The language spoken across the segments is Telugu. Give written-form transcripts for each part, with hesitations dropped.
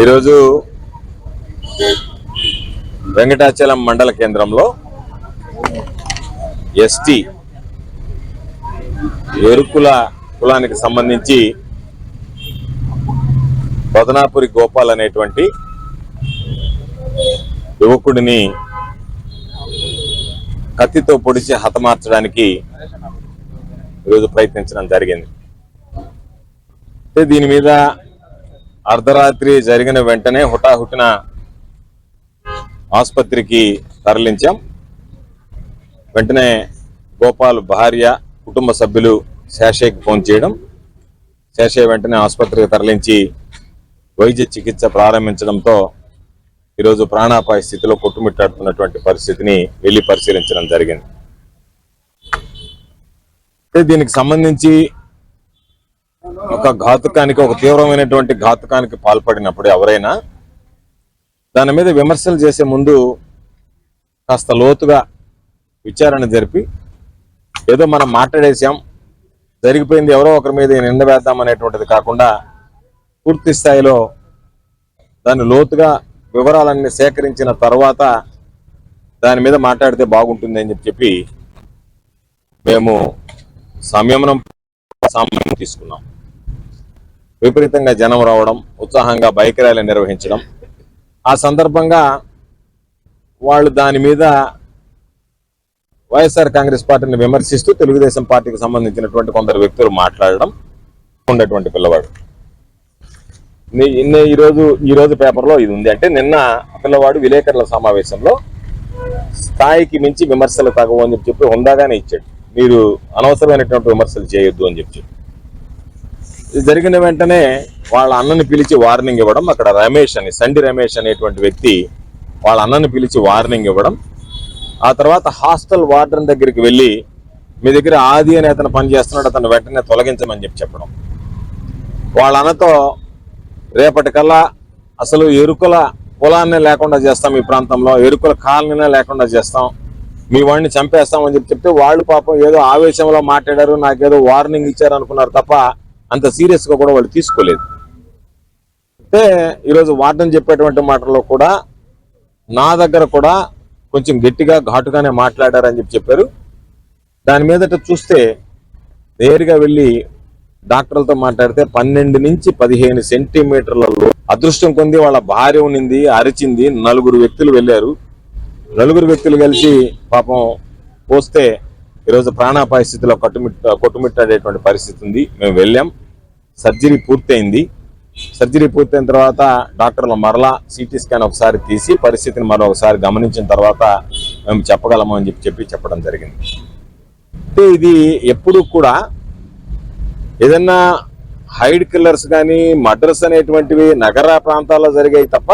ఈరోజు వెంకటాచలం మండల కేంద్రంలో ఎస్టీ ఎరుకుల కులానికి సంబంధించి బదనాపురి గోపాల్ అనేటువంటి యువకుడిని కత్తితో పొడిచి హతమార్చడానికి ఈరోజు ప్రయత్నించడం జరిగింది. దీని మీద అర్ధరాత్రి జరిగిన వెంటనే హుటాహుటిన ఆసుపత్రికి తరలించాం. వెంటనే గోపాల్ భార్య కుటుంబ సభ్యులు శేషయ్యకి ఫోన్ చేయడం, శేషయ్య వెంటనే ఆసుపత్రికి తరలించి వైద్య చికిత్స ప్రారంభించడంతో ఈరోజు ప్రాణాపాయ స్థితిలో కొట్టుమిట్టాడుతున్నటువంటి పరిస్థితిని వెళ్లి పరిశీలించడం జరిగింది. దీనికి సంబంధించి ఒక తీవ్రమైనటువంటి ఘాతుకానికి పాల్పడినప్పుడు ఎవరైనా దాని మీద విమర్శలు చేసే ముందు కాస్త లోతుగా విచారణ జరిపి ఏదో మనం మాట్లాడేసాం, జరిగిపోయింది, ఎవరో ఒకరి మీద నింద వేద్దాం అనేటువంటిది కాకుండా పూర్తి స్థాయిలో దాన్ని లోతుగా వివరాలన్నీ సేకరించిన తర్వాత దాని మీద మాట్లాడితే బాగుంటుంది అని చెప్పి మేము సమయం తీసుకున్నాం. విపరీతంగా జనం రావడం, ఉత్సాహంగా బైక్ ర్యాలీ నిర్వహించడం, ఆ సందర్భంగా వాళ్ళు దాని మీద వైఎస్ఆర్ కాంగ్రెస్ పార్టీని విమర్శిస్తూ తెలుగుదేశం పార్టీకి సంబంధించినటువంటి కొందరు వ్యక్తులు మాట్లాడడం ఉండేటువంటి పిల్లవాడు. ఈరోజు పేపర్లో ఇది ఉంది. అంటే నిన్న పిల్లవాడు విలేకరుల సమావేశంలో స్థాయికి మించి విమర్శలు తగవు అని చెప్పి హుందాగానే ఇచ్చాడు. మీరు అనవసరమైనటువంటి విమర్శలు చేయొద్దు అని చెప్పి జరిగిన వెంటనే వాళ్ళ అన్నని పిలిచి వార్నింగ్ ఇవ్వడం. అక్కడ సండి రమేష్ అనేటువంటి వ్యక్తి వాళ్ళ అన్నని పిలిచి వార్నింగ్ ఇవ్వడం. ఆ తర్వాత హాస్టల్ వార్డెన్ దగ్గరికి వెళ్ళి మీ దగ్గర ఆది అని అతను పనిచేస్తున్నాడు, అతను వెంటనే తొలగించమని చెప్పడం. వాళ్ళ అన్నతో రేపటికల్లా అసలు ఎరుకుల పొలాన్నే లేకుండా చేస్తాం, ఈ ప్రాంతంలో ఎరుకుల కాలనీనే లేకుండా చేస్తాం, మీ వాడిని చంపేస్తామని చెప్తే వాళ్ళు పాపం ఏదో ఆవేశంలో మాట్లాడారు, నాకేదో వార్నింగ్ ఇచ్చారు అనుకున్నారు తప్ప అంత సీరియస్ గా కూడా వాళ్ళు తీసుకోలేదు. అంటే ఈరోజు వార్డెన్ చెప్పేటువంటి మాటల్లో కూడా నా దగ్గర కూడా కొంచెం గట్టిగా ఘాటుగానే మాట్లాడారని చెప్పారు. దాని మీదట చూస్తే నేరుగా వెళ్ళి డాక్టర్లతో మాట్లాడితే 12 నుంచి 15 సెంటీమీటర్లలో అదృష్టం కొంది వాళ్ళ భార్య ఉన్నింది, అరిచింది. 4 వ్యక్తులు వెళ్ళారు. 4 వ్యక్తులు కలిసి పాపం పోస్తే ఈరోజు ప్రాణాపాయ స్థితిలో కొట్టుమిట్టాడేటువంటి పరిస్థితి ఉంది. మేము వెళ్ళాం, సర్జరీ పూర్తయింది. సర్జరీ పూర్తయిన తర్వాత డాక్టర్లు మరలా సిటీ స్కాన్ ఒకసారి తీసి పరిస్థితిని మరొకసారి గమనించిన తర్వాత మేము చెప్పగలము అని చెప్పడం జరిగింది. అంటే ఇది ఎప్పుడు కూడా ఏదన్నా హైడ్ కిల్లర్స్ కానీ మర్డర్స్ అనేటువంటివి నగర ప్రాంతాల్లో జరిగాయి తప్ప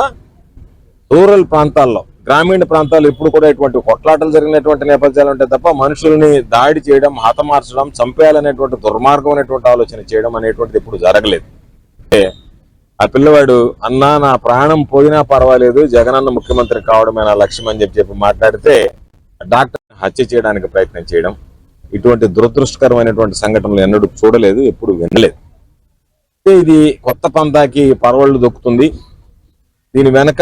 రూరల్ ప్రాంతాల్లో, గ్రామీణ ప్రాంతాల్లో ఎప్పుడు కూడా ఇటువంటి కొట్లాటలు జరిగినటువంటి నేపథ్యాలు ఉంటాయి తప్ప మనుషుల్ని దాడి చేయడం, హతమార్చడం, చంపేయాలనేటువంటి దుర్మార్గమైనటువంటి ఆలోచన చేయడం అనేటువంటిది ఎప్పుడు జరగలేదు. అంటే ఆ పిల్లవాడు అన్నా నా ప్రాణం పోయినా పర్వాలేదు, జగనన్న ముఖ్యమంత్రి కావడమే నా లక్ష్యం అని చెప్పి మాట్లాడితే డాక్టర్ హత్య చేయడానికి ప్రయత్నం చేయడం, ఇటువంటి దురదృష్టకరమైనటువంటి సంఘటనలు ఎన్నడూ చూడలేదు, ఎప్పుడు వినలేదు. ఇది కొత్త పంతాకి పరవళ్లు దొక్కుతుంది. దీని వెనక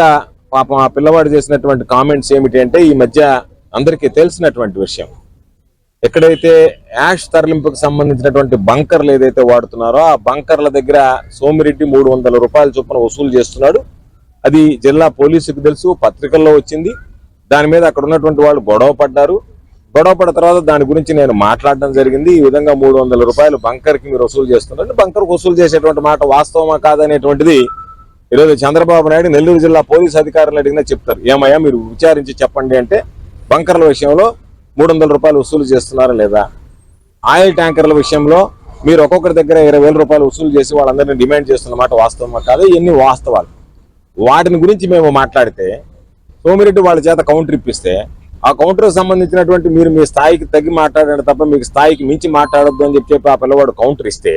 పాపం ఆ పిల్లవాడు చేసినటువంటి కామెంట్స్ ఏమిటి అంటే, ఈ మధ్య అందరికీ తెలిసినటువంటి విషయం, ఎక్కడైతే యాష్ తరలింపుకు సంబంధించినటువంటి బంకర్లు ఏదైతే వాడుతున్నారో ఆ బంకర్ల దగ్గర సోమిరెడ్డి 300 రూపాయల చొప్పున వసూలు చేస్తున్నాడు. అది జిల్లా పోలీసుకు తెలుసు, పత్రికల్లో వచ్చింది. దాని మీద అక్కడ ఉన్నటువంటి వాళ్ళు గొడవ పడ్డారు. గొడవ పడిన తర్వాత దాని గురించి నేను మాట్లాడడం జరిగింది. ఈ విధంగా 300 రూపాయలు బంకర్కి మీరు వసూలు చేస్తున్నారు, బంకర్కి వసూలు చేసేటువంటి మాట వాస్తవమా కాదనేటువంటిది ఈరోజు చంద్రబాబు నాయుడు నెల్లూరు జిల్లా పోలీసు అధికారులు అడిగినా చెప్తారు. ఏమయ్యా మీరు విచారించి చెప్పండి అంటే, బంకర్ల విషయంలో 300 రూపాయలు వసూలు చేస్తున్నారా లేదా, ఆయిల్ ట్యాంకర్ల విషయంలో మీరు ఒక్కొక్కరి దగ్గర 20,000 రూపాయలు వసూలు చేసి వాళ్ళందరినీ డిమాండ్ చేస్తున్నమాట వాస్తవమా కాదు, ఇవన్నీ వాస్తవాలు. వాటిని గురించి మేము మాట్లాడితే సోమిరెడ్డి వాళ్ళ చేత కౌంటర్ ఇప్పిస్తే ఆ కౌంటర్కి సంబంధించినటువంటి మీరు మీ స్థాయికి తగ్గి మాట్లాడండి తప్ప మీకు స్థాయికి మించి మాట్లాడొద్దు అని చెప్పి ఆ పిల్లవాడు కౌంటర్ ఇస్తే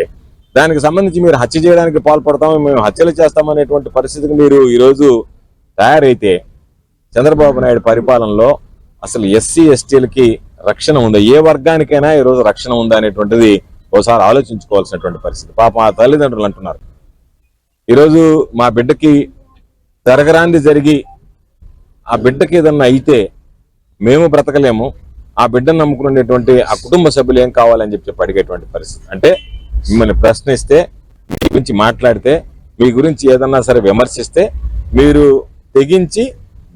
దానికి సంబంధించి మీరు హత్య చేయడానికి పాల్పడతాము, మేము హత్యలు చేస్తామనేటువంటి పరిస్థితికి మీరు ఈరోజు తయారైతే చంద్రబాబు నాయుడు పరిపాలనలో అసలు ఎస్సీ ఎస్టీలకి రక్షణ ఉందా? ఏ వర్గానికైనా ఈరోజు రక్షణ ఉందా అనేటువంటిది ఒకసారి ఆలోచించుకోవాల్సినటువంటి పరిస్థితి. పాపం ఆ తల్లిదండ్రులు అంటున్నారు, ఈరోజు మా బిడ్డకి జరగరాంది జరిగి ఆ బిడ్డకి ఏదన్నా అయితే మేము బ్రతకలేము, ఆ బిడ్డను నమ్ముకునేటువంటి ఆ కుటుంబ సభ్యులు ఏం కావాలని చెప్పి అడిగేటువంటి పరిస్థితి. అంటే మిమ్మల్ని ప్రశ్నిస్తే, మీ గురించి మాట్లాడితే, మీ గురించి ఏదన్నా సరే విమర్శిస్తే మీరు తెగించి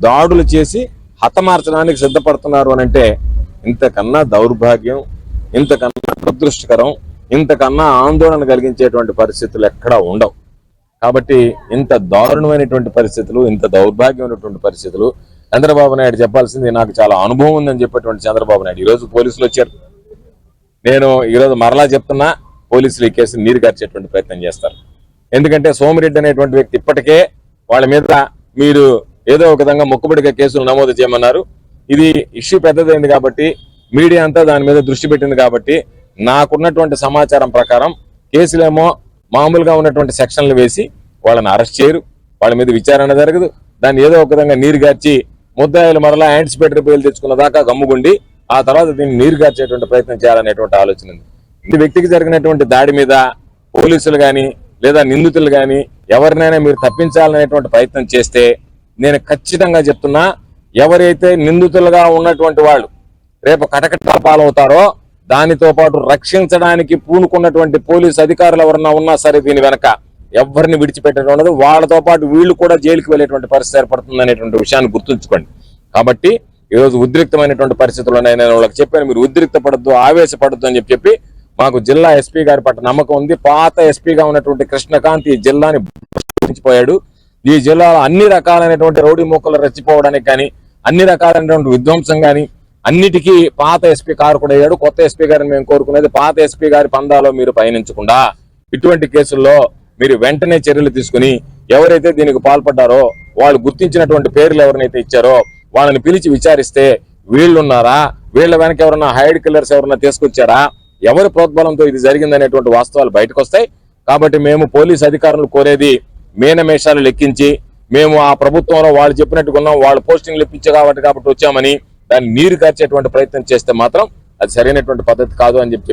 దాడులు చేసి హతమార్చడానికి సిద్ధపడుతున్నారు అని అంటే ఇంతకన్నా దౌర్భాగ్యం, ఇంతకన్నా దురదృష్టకరం, ఇంతకన్నా ఆందోళన కలిగించేటువంటి పరిస్థితులు ఎక్కడా ఉండవు. కాబట్టి ఇంత దారుణమైనటువంటి పరిస్థితులు, ఇంత దౌర్భాగ్యమైనటువంటి పరిస్థితులు చంద్రబాబు నాయుడు చెప్పాల్సింది. నాకు చాలా అనుభవం ఉందని చెప్పేటువంటి చంద్రబాబు నాయుడు ఈరోజు పోలీసులు వచ్చారు. నేను ఈరోజు మరలా చెప్తున్నా, పోలీసులు ఈ కేసుని నీరు గార్చేటువంటి ప్రయత్నం చేస్తారు. ఎందుకంటే సోమిరెడ్డి అనేటువంటి వ్యక్తి ఇప్పటికే వాళ్ళ మీద మీరు ఏదో ఒక విధంగా మొక్కుబడిగా కేసులు నమోదు చేయమన్నారు. ఇది ఇష్యూ పెద్దదైంది కాబట్టి, మీడియా అంతా దాని మీద దృష్టి పెట్టింది కాబట్టి, నాకున్నటువంటి సమాచారం ప్రకారం కేసులేమో మామూలుగా ఉన్నటువంటి సెక్షన్లు వేసి వాళ్ళని అరెస్ట్ చేయరు, వాళ్ళ మీద విచారణ జరగదు. దాన్ని ఏదో ఒక విధంగా నీరు గార్చి ముద్దాయిలు మరలా యాంటిసిపేటరీ బెయిల్ తెచ్చుకున్న దాకా గమ్ముగుండి ఆ తర్వాత దీన్ని నీరు గార్చేటువంటి ప్రయత్నం చేయాలనేటువంటి ఆలోచన ఉంది. ఈ వ్యక్తికి జరిగినటువంటి దాడి మీద పోలీసులు కానీ లేదా నిందితులు కానీ ఎవరినైనా మీరు తప్పించాలనేటువంటి ప్రయత్నం చేస్తే నేను ఖచ్చితంగా చెప్తున్నా, ఎవరైతే నిందితులుగా ఉన్నటువంటి వాళ్ళు రేపు కటకటా పాలవుతారో దానితో పాటు రక్షించడానికి పూనుకున్నటువంటి పోలీసు అధికారులు ఎవరన్నా ఉన్నా సరే దీని వెనక ఎవరిని విడిచిపెట్టడం ఉండదు. వాళ్ళతో పాటు వీళ్ళు కూడా జైలుకి వెళ్ళేటువంటి పరిస్థితి ఏర్పడుతుంది అనేటువంటి విషయాన్ని గుర్తుంచుకోండి. కాబట్టి ఈరోజు ఉద్రిక్తమైనటువంటి పరిస్థితుల్లో నేను వాళ్ళకి చెప్పాను, మీరు ఉద్రిక్త పడద్దు, ఆవేశపడద్దు అని చెప్పి మాకు జిల్లా ఎస్పీ గారి పట్ల నమ్మకం ఉంది. పాత ఎస్పీగా ఉన్నటువంటి కృష్ణకాంత్ ఈ జిల్లాని పోయాడు. ఈ జిల్లాలో అన్ని రకాలైనటువంటి రౌడీ మూకలు రెచ్చిపోవడానికి కానీ, అన్ని రకాలైనటువంటి విధ్వంసం కానీ అన్నిటికీ పాత ఎస్పీ కారకుడయ్యాడు. కొత్త ఎస్పీ గారిని మేము కోరుకునేది, పాత ఎస్పీ గారి పందాలో మీరు పయనించకుండా ఇటువంటి కేసుల్లో మీరు వెంటనే చర్యలు తీసుకుని ఎవరైతే దీనికి పాల్పడ్డారో వాళ్ళు గుర్తించినటువంటి పేర్లు ఎవరినైతే ఇచ్చారో వాళ్ళని పిలిచి విచారిస్తే వీళ్ళున్నారా, వీళ్ళ వెనక ఎవరన్నా హైడ్ కిల్లర్స్ ఎవరన్నా తీసుకొచ్చారా, ఎవరి ప్రోద్బలంతో ఇది జరిగిందనేటువంటి వాస్తవాలు బయటకు వస్తాయి. కాబట్టి మేము పోలీస్ అధికారులు కోరేది, మేనమేషాలు లెక్కించి మేము ఆ ప్రభుత్వంలో వాళ్ళు చెప్పినట్టుగా ఉన్నాం, వాళ్ళు పోస్టింగ్లు ఇప్పించే కాబట్టి వచ్చామని దాన్ని నీరు కార్చేటువంటి ప్రయత్నం చేస్తే మాత్రం అది సరైనటువంటి పద్ధతి కాదు అని చెప్పి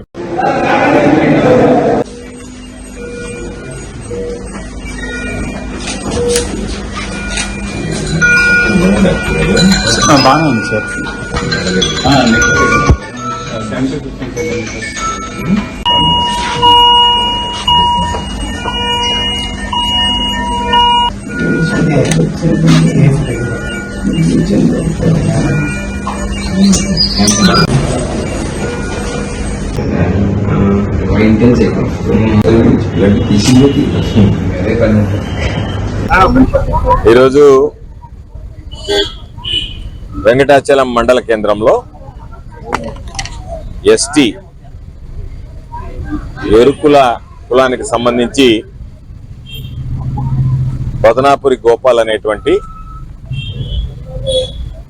బాగానే ఉంది సార్. ఈరోజు వెంకటాచలం మండల కేంద్రంలో ఎస్టీ ఎరుకుల కులానికి సంబంధించి బదనాపురి గోపాల్ అనేటువంటి